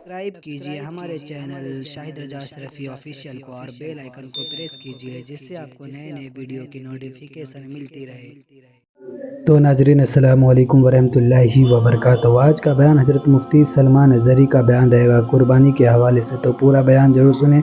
Subscribe कीजिए हमारे channel Shahid रजा Ashrafi official को और बेल आइकन को प्रेस कीजिए जिससे आपको नए नए वीडियो की नोटिफिकेशन मिलती रहे। तो नाजरीन अस्सलाम वालेकुम वरहमतुल्लाहि वबरकातुहू। आज का बयान हज़रत मुफ्ती सलमान अज़हरी का बयान रहेगा कुर्बानी के हवाले से, तो पूरा बयान ज़रूर सुने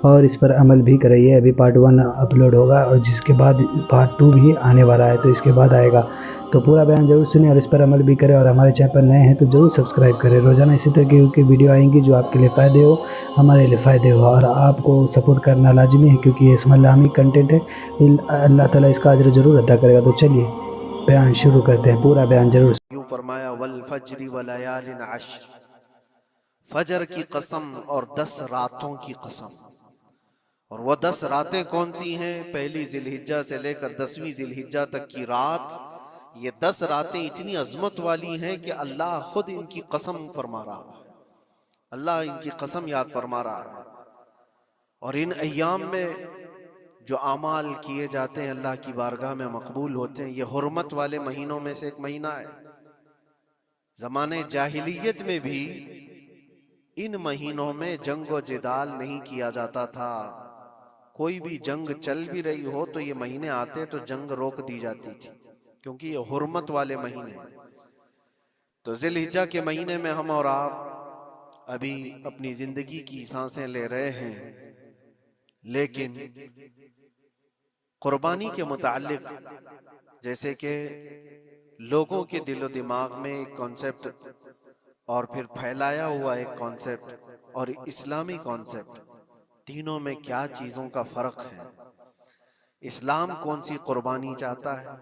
और इस पर अमल भी करिए। अभी पार्ट 1 अपलोड होगा और जिसके बाद पार्ट 2 भी आने वाला है, तो इसके बाद आएगा। तो पूरा बयान ज़रूर सुने और इस पर अमल भी करें, और हमारे चैनल पर नए हैं तो ज़रूर सब्सक्राइब करें। रोज़ाना इसी तरह की वीडियो आएंगी जो आपके लिए फ़ायदे हो, हमारे लिए फ़ायदे हो, और आपको सपोर्ट करना लाजमी है क्योंकि ये इस्लामी कंटेंट है। अल्लाह ताला इसका अजर ज़रूर अदा करेगा। तो चलिए बयान शुरू करते हैं। पूरा बयान जरूर। यूं फरमाया वल फज्री वलयालिन अश्र, फजर की कसम और 10 रातों की कसम। और वो 10 रातें कौन सी हैं? पहली जिलहिज्जा से लेकर 10वीं जिलहिज्जा तक की रात। ये 10 रातें इतनी अजमत वाली हैं कि अल्लाह खुद इनकी कसम फरमा रहा है, अल्लाह इनकी कसम याद फरमा रहा है। और इन अय्याम में जो आमाल किए जाते हैं अल्लाह की बारगाह में मकबूल होते हैं। ये हुर्मत वाले महीनों में से एक महीना है। ज़माने जाहिलियत में भी इन महीनों में जंग व जिदाल नहीं किया जाता था। कोई भी जंग चल भी रही हो तो ये महीने आते तो जंग रोक दी जाती थी, क्योंकि ये हुर्मत वाले महीने। तो जिलहिज्जा के महीने में हम और आप अभी अपनी जिंदगी की सांसें ले रहे हैं, लेकिन कुर्बानी के मुतालिक जैसे कि लोगों के दिलो दिमाग में एक कॉन्सेप्ट और फिर फैलाया हुआ एक कॉन्सेप्ट और इस्लामी कॉन्सेप्ट, तीनों में क्या चीजों का फर्क है। इस्लाम कौन सी कुर्बानी चाहता है,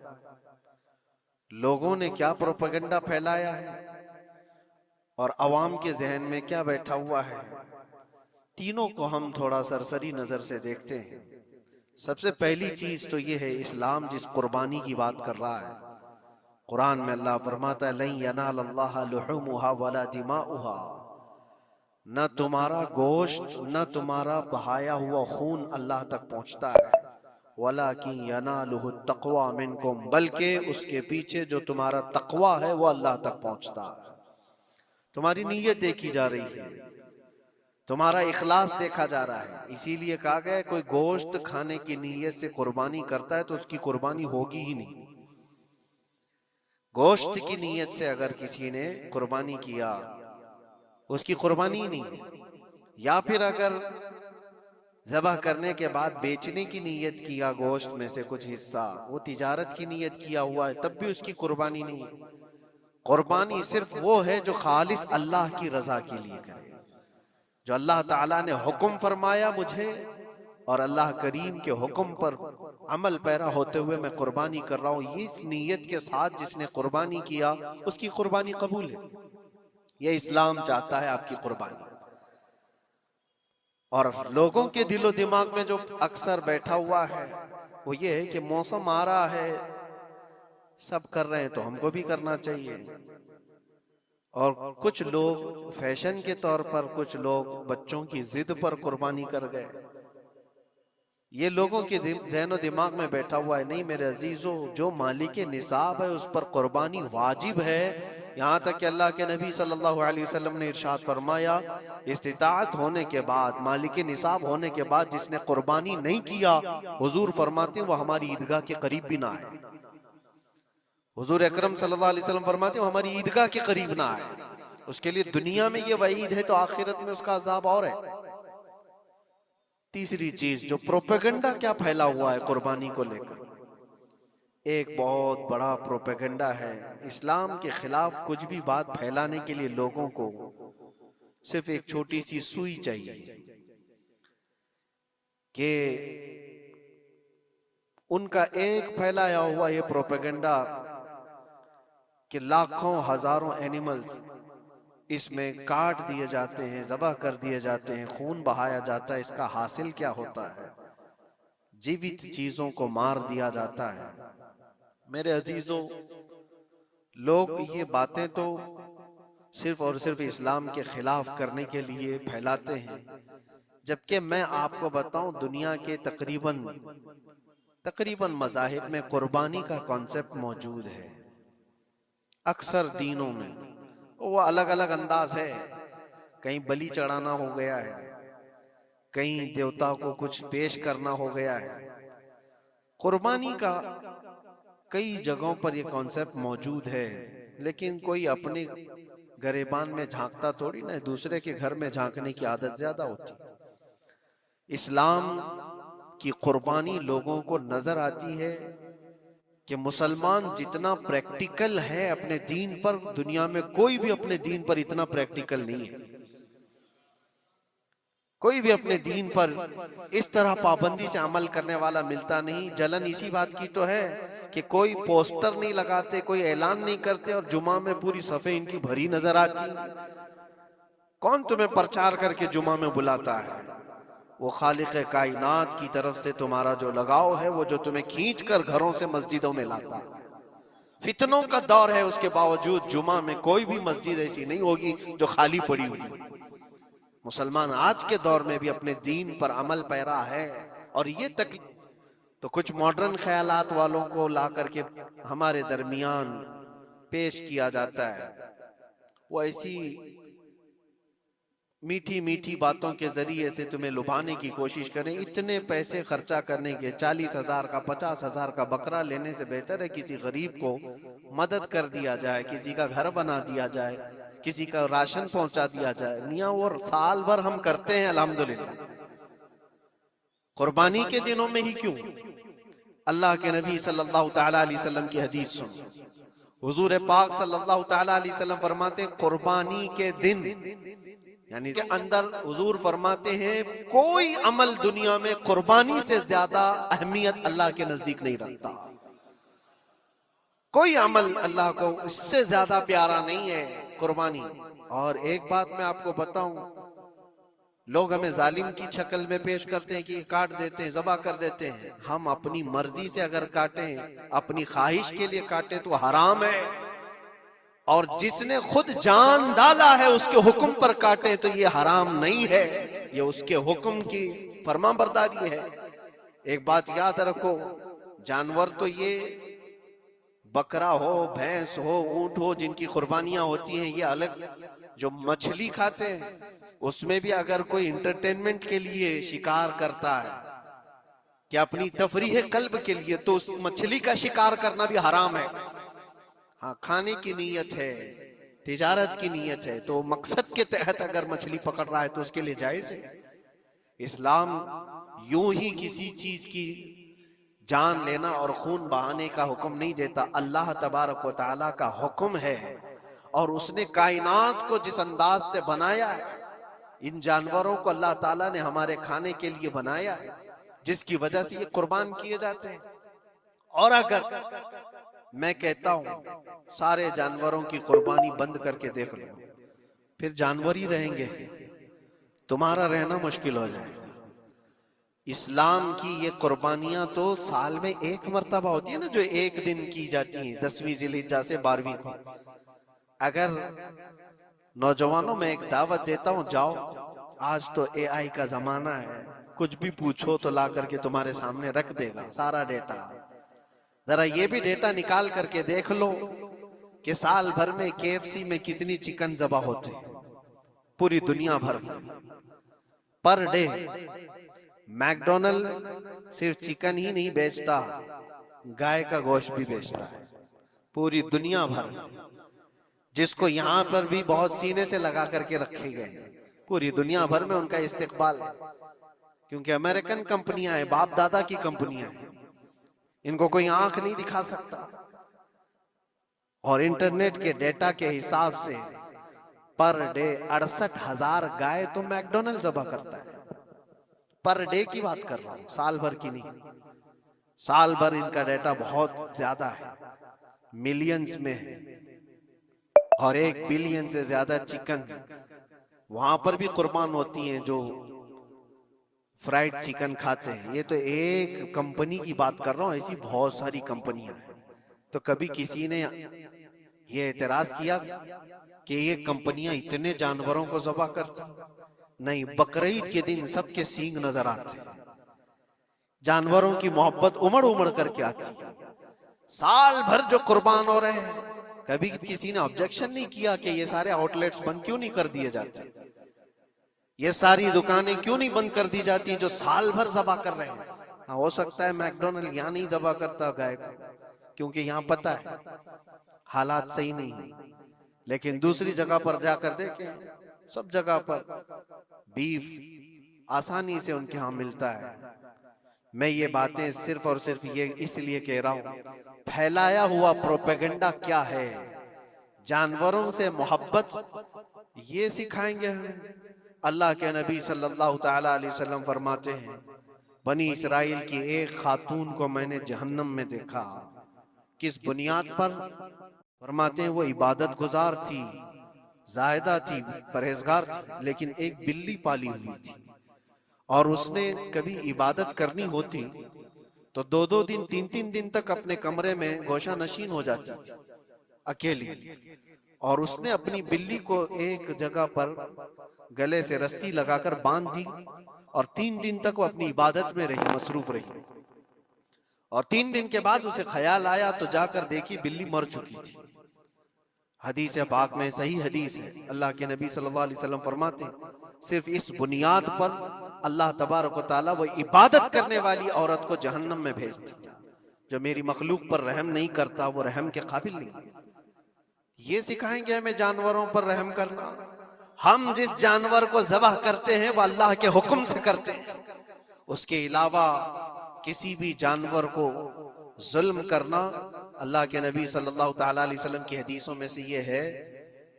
लोगों ने क्या प्रोपेगेंडा फैलाया है, और अवाम के जहन में क्या बैठा हुआ है। तीनों को हम थोड़ा सरसरी नजर से देखते हैं। सबसे पहली चीज तो ये है, इस्लाम जिस कुर्बानी की बात कर रहा है, कुरान में अल्लाह फरमाता है लन यनालल्लाह लुहुमुहा वला दिमाउहा, न तुम्हारा गोश्त न तुम्हारा बहाया हुआ खून अल्लाह तक पहुंचता है, वलाकिन यनालुहु तक़वा मिनकुम, बल्कि उसके पीछे जो तुम्हारा तकवा है वो अल्लाह तक पहुंचता है। तुम्हारी नीयत देखी जा रही है, तुम्हारा इखलास देखा जा रहा है। इसीलिए कहा गया कोई गोश्त खाने की नीयत से कुर्बानी करता है तो उसकी कुर्बानी होगी ही नहीं। गोश्त की नीयत से अगर किसी ने कुर्बानी किया उसकी कुर्बानी नहीं है। या फिर अगर ज़बह करने के बाद बेचने की नीयत किया गोश्त में से कुछ हिस्सा, वो तिजारत की नीयत किया हुआ है, तब भी उसकी कुर्बानी नहीं है। कुर्बानी सिर्फ वो है जो खालिस अल्लाह की रजा के लिए करे, जो अल्लाह ताला ने हुक्म फरमाया मुझे और अल्लाह करीम के हुक्म पर अमल पैरा होते हुए मैं कुर्बानी कर रहा हूँ, ये इस नीयत के साथ जिसने कुर्बानी किया उसकी कुर्बानी कबूल है। ये इस्लाम चाहता है आपकी कुर्बानी। और लोगों के दिलो दिमाग में जो अक्सर बैठा हुआ है वो ये है कि मौसम आ रहा है, सब कर रहे हैं तो हमको भी करना चाहिए। और कुछ लोग फैशन के तौर पर, कुछ लोग बच्चों की जिद पर कुर्बानी कर गए। ये लोगों के ज़हन दिमाग में बैठा हुआ है। नहीं मेरे अजीजों, जो मालिक निसाब है उस पर कुर्बानी वाजिब है। यहाँ तक कि अल्लाह के नबी सल्लल्लाहु अलैहि वसल्लम ने इरशाद फरमाया, इस्तिताअत होने के बाद, मालिक निसाब होने के बाद जिसने कुर्बानी नहीं किया, हुजूर फरमाते हैं वो हमारी ईदगाह के करीब भी ना आए। हुजूर अकरम सल्लल्लाहु अलैहि वसल्लम फरमाते हैं वो हमारी ईदगाह के करीब ना आए। उसके लिए दुनिया में ये वईद है तो आखिरत में उसका अजाब और है। तीसरी चीज, जो प्रोपेगेंडा क्या फैला हुआ है कुर्बानी को लेकर, एक बहुत बड़ा प्रोपेगेंडा है। इस्लाम के खिलाफ कुछ भी बात फैलाने के लिए लोगों को सिर्फ एक छोटी सी सुई चाहिए कि उनका एक फैलाया हुआ ये प्रोपेगेंडा कि लाखों हजारों एनिमल्स इसमें काट दिए जाते हैं, ज़बह कर दिए जाते हैं, खून बहाया जाता है, इसका हासिल क्या होता है? जीवित चीजों को मार दिया जाता है। मेरे अजीजों, लोग ये बातें तो सिर्फ और सिर्फ इस्लाम के खिलाफ करने के लिए फैलाते हैं, जबकि मैं आपको बताऊं दुनिया के तकरीबन मज़ाहिब में कुर्बानी का कॉन्सेप्ट मौजूद है। अक्सर दीनों में वो अलग अलग अंदाज है। कहीं बलि चढ़ाना हो गया है, कहीं देवता को कुछ पेश करना हो गया है। कुर्बानी का कई जगहों पर यह कॉन्सेप्ट मौजूद है, लेकिन कोई अपने गरेबान में झांकता थोड़ी ना, दूसरे के घर में झांकने की आदत ज्यादा होती है। इस्लाम की कुर्बानी लोगों को नजर आती है कि मुसलमान जितना प्रैक्टिकल है अपने दीन पर, दुनिया में कोई भी अपने दीन पर इतना प्रैक्टिकल नहीं है। कोई भी अपने दीन पर इस तरह पाबंदी से अमल करने वाला मिलता नहीं। जलन इसी बात की तो है कि कोई पोस्टर नहीं लगाते, कोई ऐलान नहीं करते, और जुमा में पूरी सफे इनकी भरी नजर आती। कौन तुम्हें प्रचार करके जुमा में बुलाता है? वो खालिक कायनात की तरफ से तुम्हारा जो लगाव है, वो जो तुम्हें खींच कर घरों से मस्जिदों में लाता है। फितनों का दौर है, उसके बावजूद जुमा में कोई भी मस्जिद ऐसी नहीं होगी जो खाली पड़ी हुई। मुसलमान आज के दौर में भी अपने दीन पर अमल पैरा है, और ये तक तो कुछ मॉडर्न ख्यालात वालों को ला करके हमारे दरमियान पेश किया जाता है। वो ऐसी मीठी मीठी बातों के जरिए से तुम्हें लुभाने की कोशिश करें। इतने पैसे खर्चा करने के, 40,000 का 50,000 का बकरा लेने से बेहतर है किसी गरीब को मदद कर दिया जाए, किसी का घर बना दिया जाए, किसी का राशन पहुंचा दिया जाए। मियाँ वो साल भर हम करते हैं अल्हम्दुलिल्लाह, कुर्बानी के दिनों में ही क्यों? अल्लाह के नबी सल्लल्लाहु तआला अलैहि वसल्लम की हदीस सुन। हुजूर पाक सल्लल्लाहु तआला अलैहि वसल्लम फरमाते हैं, कुर्बानी के दिन यानी के अंदर हुजूर फरमाते हैं, कोई अमल दुनिया में कुर्बानी से ज्यादा अहमियत अल्लाह के नजदीक नहीं रखता। कोई अमल अल्लाह को इससे ज्यादा प्यारा नहीं है कुर्बानी। और एक बात मैं आपको बताऊं, लोग हमें जालिम की शक्ल में पेश करते हैं कि काट देते हैं, ज़बह कर देते हैं। हम अपनी मर्जी से अगर काटें, अपनी ख्वाहिश के लिए काटें तो हराम है, और जिसने खुद जान डाला है उसके हुक्म पर काटे तो ये हराम नहीं है, ये उसके हुक्म की फरमाबरदारी है। एक बात याद रखो, जानवर तो ये बकरा हो, भैंस हो, ऊंट हो, जिनकी कुर्बानियां होती हैं ये अलग। जो मछली खाते हैं उसमें भी अगर कोई इंटरटेनमेंट के लिए शिकार करता है कि अपनी तफरीह कल्ब के लिए, तो उस मछली का शिकार करना भी हराम है। हाँ, खाने की नीयत है, तिजारत की नीयत है, तो मकसद के तहत अगर मछली पकड़ रहा है तो उसके लिए जायज है। इस्लाम यूं ही किसी चीज की जान लेना और खून बहाने का हुक्म नहीं देता। अल्लाह तबारक व तआला का हुक्म है, और उसने कायनात को जिस अंदाज से बनाया है, इन जानवरों को अल्लाह ताला ने हमारे खाने के लिए बनाया है, जिसकी वजह से ये कुर्बान किए जाते हैं। और अगर मैं कहता हूं सारे जानवरों की कुर्बानी बंद करके देख लो, फिर जानवर ही रहेंगे, तुम्हारा रहना मुश्किल हो जाएगा। इस्लाम की ये कुर्बानियां तो साल में एक मर्तबा होती है ना, जो एक दिन की जाती है, 10वीं ज़िलहिज्जा से 12वीं को। अगर नौजवानों में एक दावत देता हूं, जाओ, आज तो AI का जमाना है, कुछ भी पूछो तो ला करके तुम्हारे सामने रख देगा सारा डेटा। जरा ये भी डेटा निकाल करके देख लो कि साल भर में KFC में कितनी चिकन ज़बह होते हैं पूरी दुनिया भर में पर डे। मैकडोनल्ड सिर्फ चिकन ही नहीं बेचता, गाय का गोश्त भी बेचता है पूरी दुनिया भर में, जिसको यहाँ पर भी बहुत सीने से लगा करके रखे गए। पूरी दुनिया भर में उनका इस्तेकबाल है, क्योंकि अमेरिकन कंपनियां हैं, बाप दादा की कंपनियां हैं, इनको कोई आंख नहीं दिखा सकता। और इंटरनेट के डेटा के हिसाब से पर डे 68,000 गाय तो मैकडोनल्ड ज़बह करता है। पर डे की बात कर रहा हूं, साल भर की नहीं। साल भर इनका डेटा बहुत ज्यादा है, मिलियंस में है, और 1 बिलियन से ज्यादा चिकन वहां पर भी कुर्बान होती हैं जो फ्राइड चिकन खाते हैं। ये तो एक कंपनी की बात कर रहा हूं, ऐसी बहुत सारी कंपनियां हैं। तो कभी किसी ने ये एतराज किया कि ये कंपनियां इतने जानवरों को ज़बह करती? नहीं, बकरीद के दिन सबके सींग नजर आते हैं, जानवरों की मोहब्बत उमड़ उमड़ करके आती है। साल भर जो कुर्बान हो रहे हैं, कभी किसी ने ऑब्जेक्शन नहीं किया कि ये सारे आउटलेट्स बंद क्यों नहीं कर दिए जाते। ये सारी दुकानें क्यों नहीं बंद कर दी जाती जो साल भर ज़बा कर रहे हैं? हाँ, हो सकता है मैकडोनल्ड यहाँ नहीं ज़बा करता गाय को, क्योंकि यहाँ पता है हालात सही नहीं है, लेकिन दूसरी जगह पर जाकर देखें, सब जगह पर बीफ आसानी से उनके यहाँ मिलता है। मैं ये बातें सिर्फ और सिर्फ ये इसलिए कह रहा हूं, फैलाया हुआ प्रोपेगेंडा क्या है? जानवरों से मोहब्बत ये सिखाएंगे हमें? अल्लाह के नबी सल्लल्लाहु ताला अलैहि वसल्लम फरमाते हैं, बनी इसराइल की एक खातून को मैंने जहन्नम में देखा। किस बुनियाद पर? फरमाते हैं वो इबादत गुजार थी, जायदा थी, परहेजगार थी, लेकिन एक बिल्ली पाली हुई थी और उसने कभी इबादत करनी होती तो 2-2 दिन 3-3 दिन तक अपने कमरे में गोशा नशीन हो जाती थी अकेली, और उसने अपनी बिल्ली को एक जगह पर गले से रस्सी लगाकर बांध दी और 3 दिन तक वो अपनी इबादत में रही, मसरूफ रही। और 3 दिन के बाद उसे ख्याल आया तो जाकर देखी बिल्ली मर चुकी थी। हदीस पाक में, सही हदीस है, अल्लाह के नबी सल्लल्लाहु अलैहि वसल्लम फरमाते हैं, सिर्फ इस बुनियाद पर अल्लाह तबारक व तआला वो इबादत करने वाली औरत को जहन्नम में भेज दिया। जो मेरी मखलूक पर रहम नहीं करता वो रहम के काबिल नहीं है। ये सिखाएंगे हमें जानवरों पर रहम करना? हम जिस जानवर को ज़बह करते हैं वो अल्लाह के हुक्म से करते हैं, उसके अलावा किसी भी जानवर को जुल्म करना, अल्लाह के नबी सल्लल्लाहु ताला अलैहि वसल्लम की हदीसों में से ये है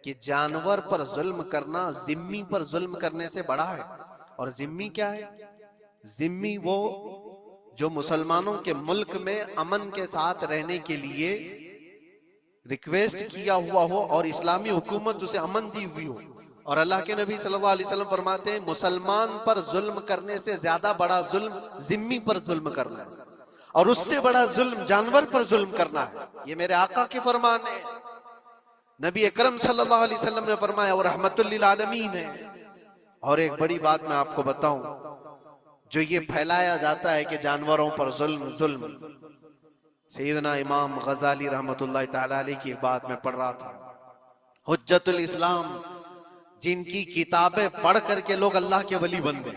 कि जानवर पर जुल्म करना जिम्मी पर जुल्म करने से बड़ा है। और जिम्मी क्या है? जिम्मी वो जो मुसलमानों के मुल्क में अमन के साथ रहने के लिए रिक्वेस्ट किया हुआ हो और इस्लामी हुकूमत उसे अमन दी हुई हो। और अल्लाह के नबी सल्लल्लाहु अलैहि वसल्लम फरमाते हैं, मुसलमान पर जुल्म करने से ज्यादा बड़ा जुल्म जिम्मी पर जुल्म करना है, और उससे बड़ा जुल्म जानवर पर जुल्म करना है। ये मेरे आका के फरमान है। नबी अकरम सल्लल्लाहु अलैहि वसल्लम ने फरमाया वो रहमतुल लिल आलमीन है। और एक बड़ी बात मैं आपको बताऊं, जो ये फैलाया जाता है कि जानवरों पर जुल्म जुल्म, सैयदना इमाम गजाली रहमतुल्लाह ताला अलैह की एक बात मैं पढ़ रहा था, हुज्जतुल इस्लाम, जिनकी किताबें पढ़ करके लोग अल्लाह के वली बन गए।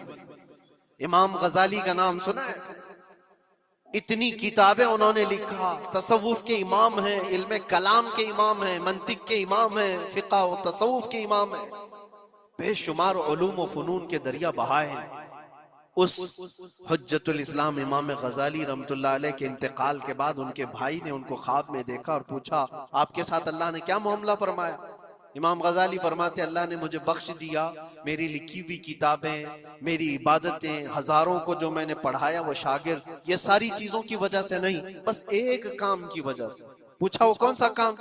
इमाम गजाली का नाम सुना है? इतनी किताबें उन्होंने लिखा, तसव्वुफ के इमाम हैं, इल्म कलाम के इमाम हैं, मंतिक के इमाम हैं, फिक़ह और तसव्वुफ के इमाम हैं, बेशुमार उलूम व फनून के दरिया बहाए हैं। उस हुज्जतुल इस्लाम इमाम गजाली रहमतुल्लाह अलैह के इंतकाल के बाद उनके भाई ने उनको ख्वाब में देखा और पूछा, आपके साथ अल्लाह ने क्या मामला फरमाया? इमाम गजाली फरमाते, अल्लाह ने मुझे बख्श दिया, मेरी लिखी हुई किताबें, मेरी इबादतें, हजारों को जो मैंने पढ़ाया वो शागिर्द, ये सारी चीजों की वजह से नहीं, बस एक काम की वजह से। पूछा वो कौन सा काम?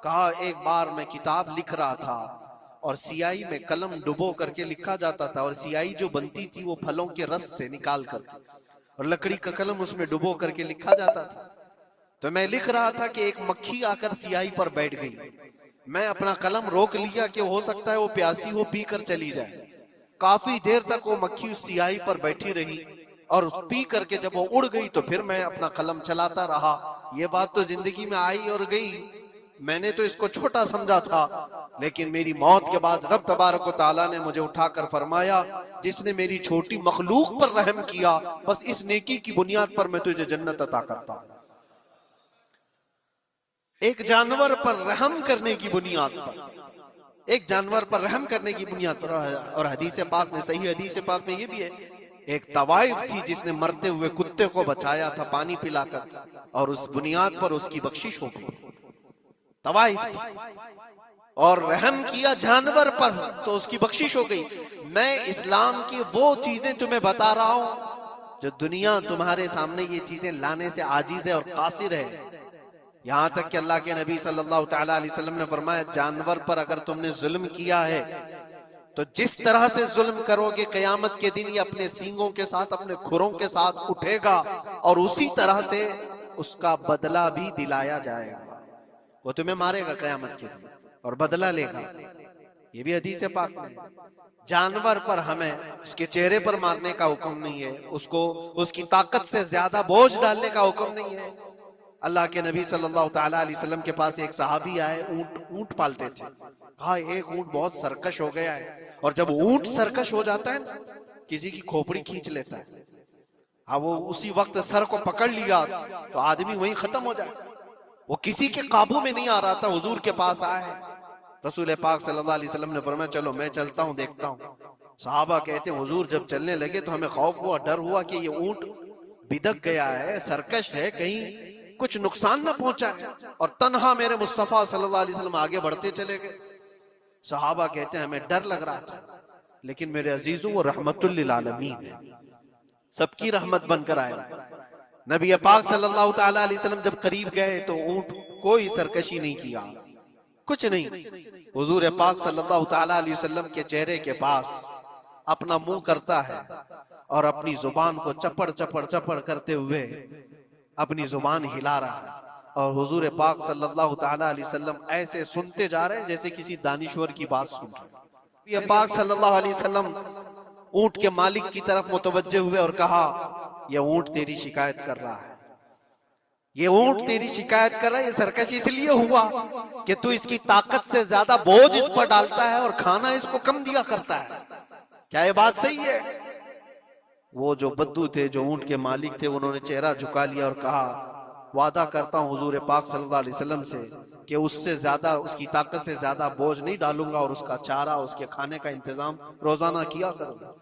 कहा एक बार मैं किताब लिख रहा था और सियाही में कलम डुबो करके लिखा जाता था, और सियाही जो बनती थी वो फलों के रस से निकाल करके, और लकड़ी का कलम उसमें डुबो करके लिखा जाता था। तो मैं लिख रहा था कि एक मक्खी आकर सियाही पर बैठ गई। मैं अपना कलम रोक लिया कि हो सकता है वो प्यासी हो, पी कर चली जाए। काफी देर तक वो मक्खी उस सियाही पर बैठी रही, और पी करके जब वो उड़ गई तो फिर मैं अपना कलम चलाता रहा। ये बात तो जिंदगी में आई और गई, मैंने तो इसको छोटा समझा था, लेकिन मेरी मौत के बाद रब तबारक व तआला ने मुझे उठाकर फरमाया, जिसने मेरी छोटी मखलूक पर रहम किया, बस इस नेकी की बुनियाद पर मैं तुझे जन्नत अता करता हूं। एक जानवर पर रहम करने की बुनियाद पर, एक जानवर पर रहम करने की बुनियाद पर। और हदीस पाक में, सही हदीस पाक में ये भी है, एक तवाइफ थी जिसने मरते हुए कुत्ते को बचाया था पानी पिलाकर, और उस बुनियाद पर उसकी बख्शिश हो गई। तवाइफ थी और रहम किया जानवर पर तो उसकी बख्शिश हो गई। मैं इस्लाम की वो चीजें तुम्हें बता रहा हूं जो दुनिया तुम्हारे सामने ये चीजें लाने से आजीज है और कासिर है। यहां तक कि अल्लाह के नबी सल्लल्लाहु ताला अलैहि वसल्लम ने फरमाया, जानवर पर अगर तुमने जुल्म किया है तो जिस तरह से जुल्म करोगे कयामत के दिन ये अपने सींगों के साथ, अपने खुरों के साथ उठेगा, और उसी तरह से उसका बदला भी दिलाया जाएगा। वो तुम्हें मारेगा कयामत के दिन और बदला लेगा। ये भी हदीस पाक में। जानवर पर हमें उसके चेहरे पर मारने का हुक्म नहीं है, उसको उसकी ताकत से ज्यादा बोझ डालने का हुक्म नहीं है। अल्लाह के नबी सल्लल्लाहु ताला अलैहि वसल्लम के पास एक सहाबी आए, ऊंट पालते थे। कहा एक ऊंट बहुत सरकश हो गया है, और जब ऊंट सरकश हो जाता है ना, किसी की खोपड़ी खींच लेता है, हाँ वो उसी वक्त सर को पकड़ लिया तो आदमी वहीं खत्म हो जाए। वो किसी के काबू में नहीं आ रहा था, हुजूर के पास आए। रसूल पाक सल्लल्लाहु अलैहि वसल्लम ने फरमाया चलो मैं चलता हूँ, देखता हूँ। सहाबा कहते हैं हुजूर जब चलने लगे तो हमें खौफ हुआ, डर हुआ कि ये ऊंट बिदक गया है, सरकश है, कहीं कुछ नुकसान ना पहुंचाए। और तन्हा मेरे मुस्तफा सल्लल्लाहु अलैहि वसल्लम आगे बढ़ते चले गए। सहाबा कहते हैं हमें डर लग रहा था, लेकिन मेरे अजीजों वो रहमतुल लिल आलमीन है, सबकी रहमत बनकर आए। नबी पाक सल्लल्लाहु ताला अलैहि वसल्लम जब करीब गए तो ऊंट कोई सरकशी नहीं किया, कुछ नहीं। हुजूर पाक सल्लल्लाहु ताला अलैहि वसल्लम के चेहरे के पास अपना मुंह करता है और अपनी जुबान को चपड़ चपड़ चपड़ करते हुए अपनी जुबान हिला रहा है। और हुजूर पाक सल्लल्लाहु ताला अलैहि वसल्लम ऐसे सुनते जा रहे हैं जैसे किसी दानिश्वर की बात सुन रहे हैं। ये पाक सल्लल्लाहु अलैहि वसल्लम ऊंट के मालिक की तरफ मुतवज्जे हुए और कहा यह ऊंट तेरी शिकायत कर रहा है, ये ऊंट तेरी शिकायत कर रहा है। ये सरकश इसलिए हुआ कि तू इसकी ताकत से ज्यादा बोझ इस पर डालता है और खाना इसको कम दिया करता है। क्या ये बात सही है? वो जो बद्दू थे, जो ऊंट के मालिक थे, उन्होंने चेहरा झुका लिया और कहा वादा करता हूं हुजूर पाक सल्लल्लाहु अलैहि वसल्लम से कि उससे ज्यादा, उसकी ताकत से ज्यादा बोझ नहीं डालूंगा और उसका चारा, उसके खाने का इंतजाम रोजाना किया करूंगा।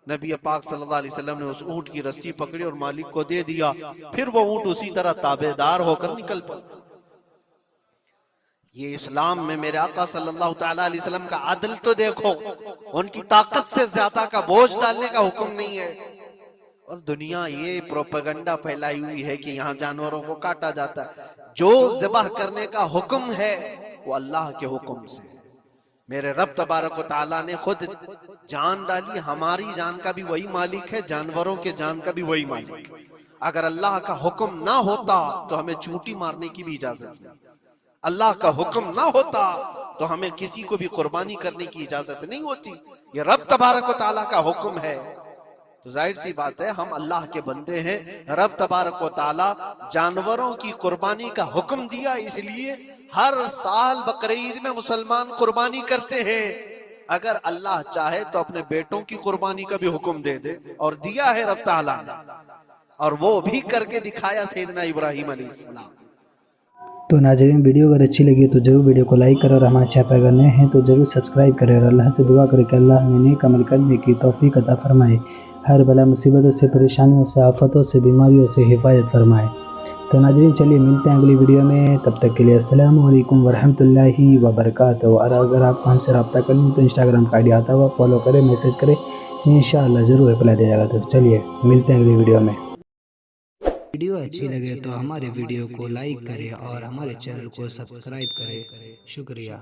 नबी पाक सल्लल्लाहु अलैहि वसल्लम ने उस ऊंट की रस्सी पकड़ी और मालिक को दे दिया। फिर वो ऊंट उसी तरह ताबेदार होकर निकल पड़ा। ये इस्लाम में मेरे आका सल्लल्लाहु ताला अलैहि वसल्लम का अदल तो देखो, उनकी ताकत से ज्यादा का बोझ डालने का हुक्म नहीं है। और दुनिया ये प्रोपेगेंडा फैलाई हुई है कि यहाँ जानवरों को काटा जाता है। जो ज़िबाह करने का हुक्म है वो अल्लाह के हुक्म से। मेरे रब तबारक व तआला ने खुद जान डाली, हमारी जान का भी वही मालिक है, जानवरों के जान का भी वही मालिक है। अगर अल्लाह का हुक्म ना होता तो हमें चूंटी मारने की भी इजाजत नहीं, अल्लाह का हुक्म ना होता तो हमें किसी को भी कुर्बानी करने की इजाजत नहीं होती। ये रब तबारक व तआला का हुक्म है, तो जाहिर सी बात है हम अल्लाह के बंदे हैं। रब तबारक व तआला जानवरों की कुर्बानी का हुक्म दिया, इसलिए हर साल बकरीद में मुसलमान कुर्बानी करते हैं। अगर अल्लाह चाहे तो अपने बेटों की कुर्बानी का भी हुक्म दे दे, और दिया है रब तआला ने, और वो भी करके दिखाया सैयदना इब्राहिम अलैहिस्सलाम। तो नाज़रीन, वीडियो अगर अच्छी लगी तो जरूर वीडियो को लाइक करें और हमारे चैनल पर अगर नए हैं तो जरूर सब्सक्राइब करें और अल्लाह से दुआ करें कि अल्लाह हमें नेक अमल करने की तौफीक अता फरमाए, हर बला मुसीबतों से, परेशानियों से, आफतों से, बीमारियों से हिफाजत फरमाए। तो नाज़रीन चलिए मिलते हैं अगली वीडियो में, तब तक के लिए अस्सलामु अलैकुम वरहमतुल्लाहि वबरकातुहू। और अगर आपको हमसे रब्ता करनी तो इंस्टाग्राम का आईडी आता हुआ फॉलो करें, मैसेज करें, इंशाअल्लाह ज़रूर रिप्लाई दिया जाएगा। तो चलिए मिलते हैं अगली वीडियो में। वीडियो अच्छी लगे तो हमारे वीडियो को लाइक करें और हमारे चैनल को सब्सक्राइब करें। शुक्रिया।